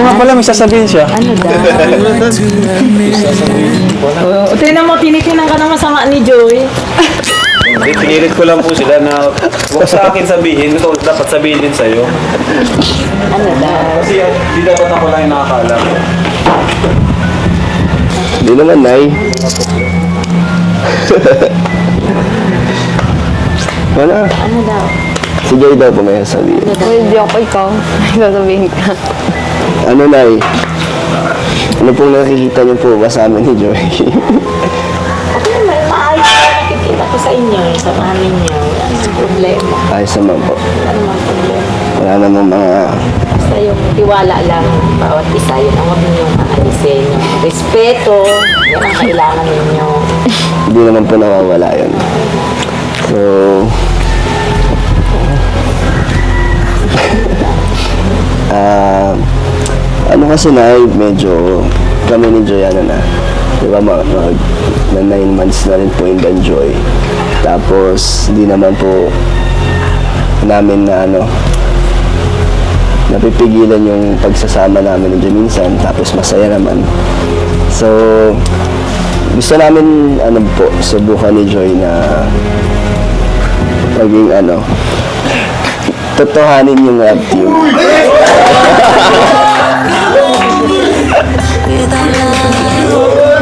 nga pala, may sasabihin siya. Ano daw? Tingnan mo, tinitinan ka ng masama ni Joy. Hindi, pinilit ko lang po sila na huwag sa akin sabihin, ito dapat sabihin din sa'yo. Ano daw? Kasi di dapat ako lang yung nakakala. Hindi naman, Nay. Wala. Ano daw? Si Joy daw po may sasabihin. Hindi ako ikaw. Sasabihin ka. Ano, Nay? Ano pong nakikita niyo po ba sa amin ni Joy? Okay, may maayos na nakikita ko sa inyo, sa mami niyo. Ano problema? Ayos naman po. Ano naman problema? Wala namang mga... Basta yung tiwala lang, bawat isa, yun ang huwag ninyong aalisin. Yung respeto, yan ang kailangan ninyo. Hindi naman po nawawala yun. So... ano kasi na, medyo kami ni Joy, ano na, di ba, na 9 months na rin po in Joy. Tapos, hindi naman po namin na, napipigilan yung pagsasama namin ni Joy minsan, tapos masaya naman. So, gusto namin, po, subukan ni Joy na maging, totohanin yung love team.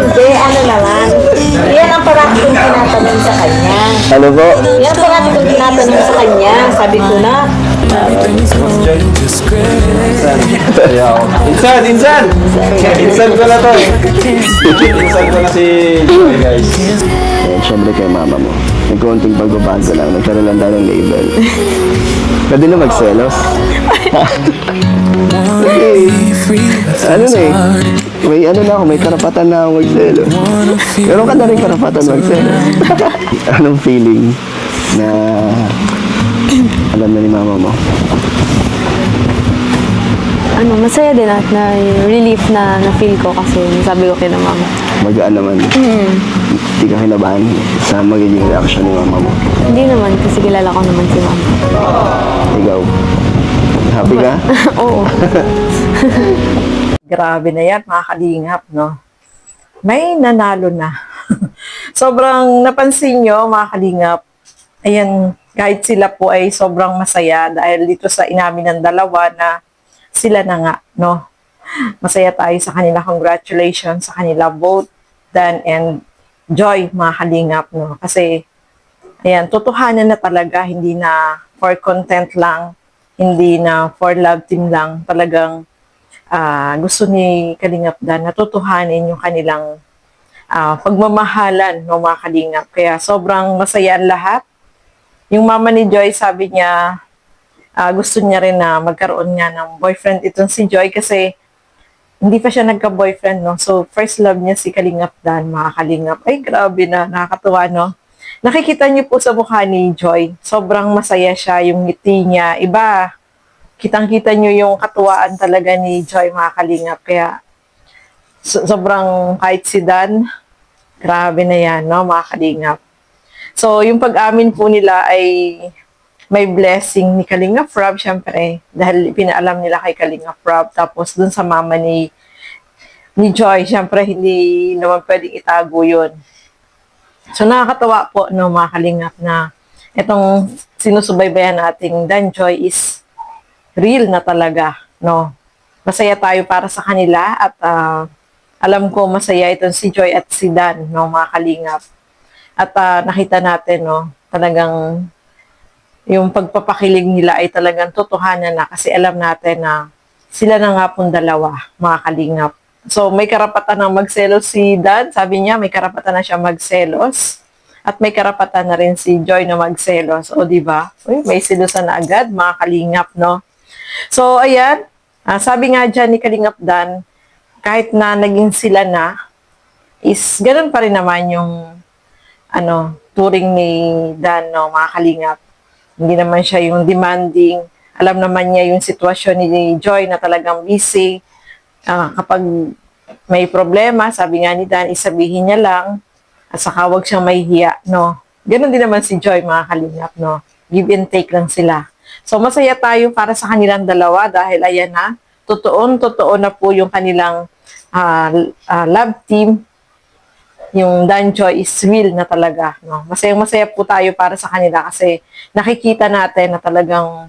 Hindi, ano naman. Yan ang parati kong tinatanong sa kanya. Ano po? Yan ang parati kong tinatanong sa kanya. Sabi ko na, Insan! Insan! Insan ko na to. Insan ko na si Joy, guys. Siyempre kay mama mo. May konting pagbabago lang. Nagkaroon lang tayo ng label. Pwede na magselos. Okay. Ano na eh. May karapatan na ako magselos. Meron ka na rin karapatan magselos. Anong feeling na alam na ni mama mo? Masaya din at na relief na na-feel ko kasi sabi ko kay na mama. Magaan naman. Hindi ka kinabahan sa magiging reaction ni mama mo. Hindi naman kasi kilala ko naman si mama. Ikaw, happy ka? Oo. Grabe na yan, mga kalingap, no? May nanalo na. Sobrang napansin nyo, mga kalingap, ayan, kahit sila po ay sobrang masaya dahil dito sa inamin ng dalawa na sila na nga, no? Masaya tayo sa kanila. Congratulations sa kanila both, Dan and Joy, mga kalingap, no? Kasi, ayan, totohanan na talaga, hindi na for content lang, hindi na for love team lang, talagang gusto ni Kalingap Dan na totohanin yung kanilang pagmamahalan, no, mga kalingap. Kaya sobrang masaya ang lahat. Yung mama ni Joy, sabi niya, gusto niya rin na magkaroon nga ng boyfriend itong si Joy kasi hindi pa siya nagka-boyfriend, no? So, first love niya si Kalingap Dan, mga kalingap. Ay, grabe na, nakakatuwa, no? Nakikita niyo po sa mukha ni Joy, sobrang masaya siya, yung ngiti niya. Iba, kitang-kita niyo yung katuwaan talaga ni Joy, mga kalingap. Kaya, sobrang kahit si Dan, grabe na yan, no, mga kalingap. So, yung pag-amin po nila ay may blessing ni Kalingap Rob, syempre, dahil pinaalam nila kay Kalingap Rob. Tapos, dun sa mama ni Joy, syempre, hindi naman pwedeng itago yun. So, nakakatawa po, no, mga kalingap, na itong sinusubaybayan nating Dan Joy is real na talaga, no. Masaya tayo para sa kanila at alam ko masaya itong si Joy at si Dan, no, mga kalingap. At nakita natin, no, talagang yung pagpapakilig nila ay talagang totohanan na kasi alam natin na sila na nga pong dalawa, mga kalingap. So, may karapatan na magselos si Dan. Sabi niya, may karapatan na siya magselos. At may karapatan na rin si Joy na magselos. O, di ba? Uy, may selosan na agad, mga kalingap, no? So, ayan. Sabi nga dyan ni Kalingap Dan, kahit na naging sila na, is ganun pa rin naman yung turing ni Dan, no, mga kalingap. Hindi naman siya yung demanding. Alam naman niya yung sitwasyon ni Joy na talagang busy. Kapag may problema, sabi nga ni Dan, isabihin niya lang at saka wag siyang mahihiya, no? Ganon din naman si Joy, mga kalingap, no? Give and take lang sila. So, masaya tayo para sa kanilang dalawa dahil ayan na, totoo na po yung kanilang love team. Yung Danjoy is real na talaga. No? Masayang-masaya po tayo para sa kanila kasi nakikita natin na talagang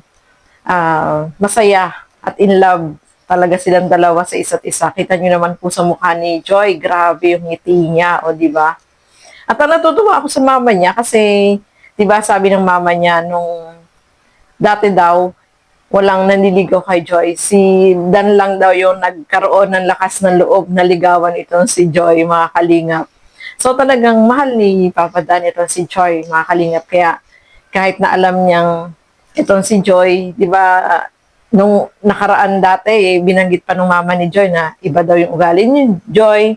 masaya at in love talaga silang dalawa sa isa't isa. Kita nyo naman po sa mukha ni Joy, grabe yung ngiti niya, o di ba? At natutuwa ako sa mama niya kasi, di ba sabi ng mama niya nung dati daw, walang nanliligaw kay Joy. Si Dan lang daw yung nagkaroon ng lakas ng loob na ligawan itong si Joy, mga kalingap. So talagang mahal ni Papa Dan itong si Joy, mga kalingap. Kaya kahit na alam niyang itong si Joy, di ba, nung nakaraan dati, binanggit pa nung mama ni Joy na iba daw yung ugali niya. Joy,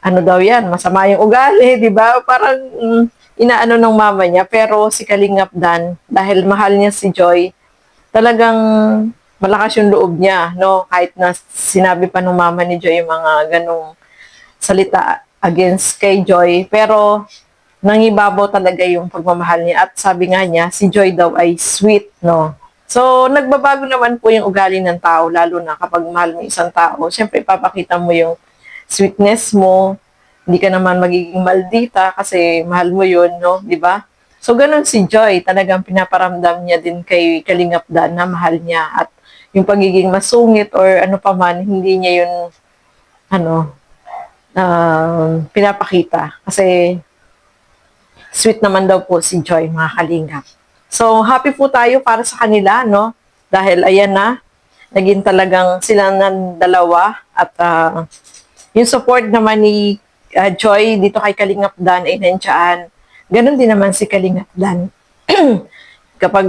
ano daw yan, masama yung ugali, di ba? Parang inaano ng mama niya. Pero si Kalingap Dan, dahil mahal niya si Joy, talagang malakas yung loob niya, no? Kahit na sinabi pa nung mama ni Joy yung mga ganong salita against kay Joy, pero nangibabaw talaga yung pagmamahal niya. At sabi nga niya, si Joy daw ay sweet, no? So, nagbabago naman po yung ugali ng tao, lalo na kapag mahal mo isang tao. Siyempre, ipapakita mo yung sweetness mo. Hindi ka naman magiging maldita kasi mahal mo yun, no? Di ba? So, ganun si Joy. Talagang pinaparamdam niya din kay Kalingap Dan na mahal niya. At yung pagiging masungit or ano pa man, hindi niya yun, pinapakita. Kasi, sweet naman daw po si Joy, mga kalingap. So, happy po tayo para sa kanila, no? Dahil, ayan na, naging talagang sila ng dalawa. At yung support naman ni Joy dito kay Kalingap Dan ay nandiyan. Ganon din naman si Kalingap Dan. Kapag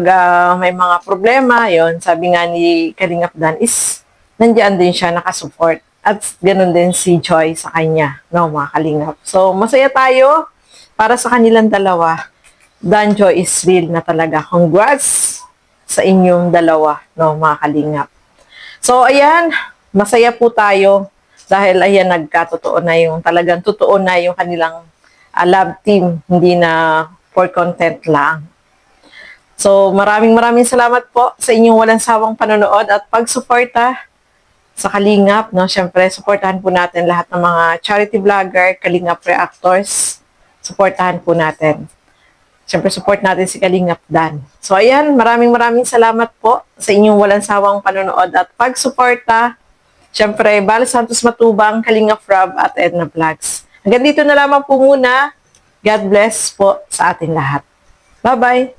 may mga problema, yon sabi nga ni Kalingap Dan is nandiyan din siya nakasupport. At ganon din si Joy sa kanya, no, mga kalingap. So, masaya tayo para sa kanilang dalawa. Danjo is real na talaga. Congrats sa inyong dalawa, no, mga kalingap. So, ayan, masaya po tayo dahil ayan, nagkatotoo na yung, talagang totoo na yung kanilang love team, hindi na for content lang. So, maraming salamat po sa inyong walang sawang panonood at pagsuporta sa Kalingap, no? Siyempre, supportahan po natin lahat ng mga charity vlogger, Kalingap reactors. Supportahan po natin. Siyempre, support natin si Kalingap Dan. So, ayan, maraming salamat po sa inyong walang sawang panonood at pagsuporta. Siyempre, Bal Santos Matubang, Kalingap Rob at Edna Vlogs. Hanggang dito na lamang po muna. God bless po sa atin lahat. Bye-bye!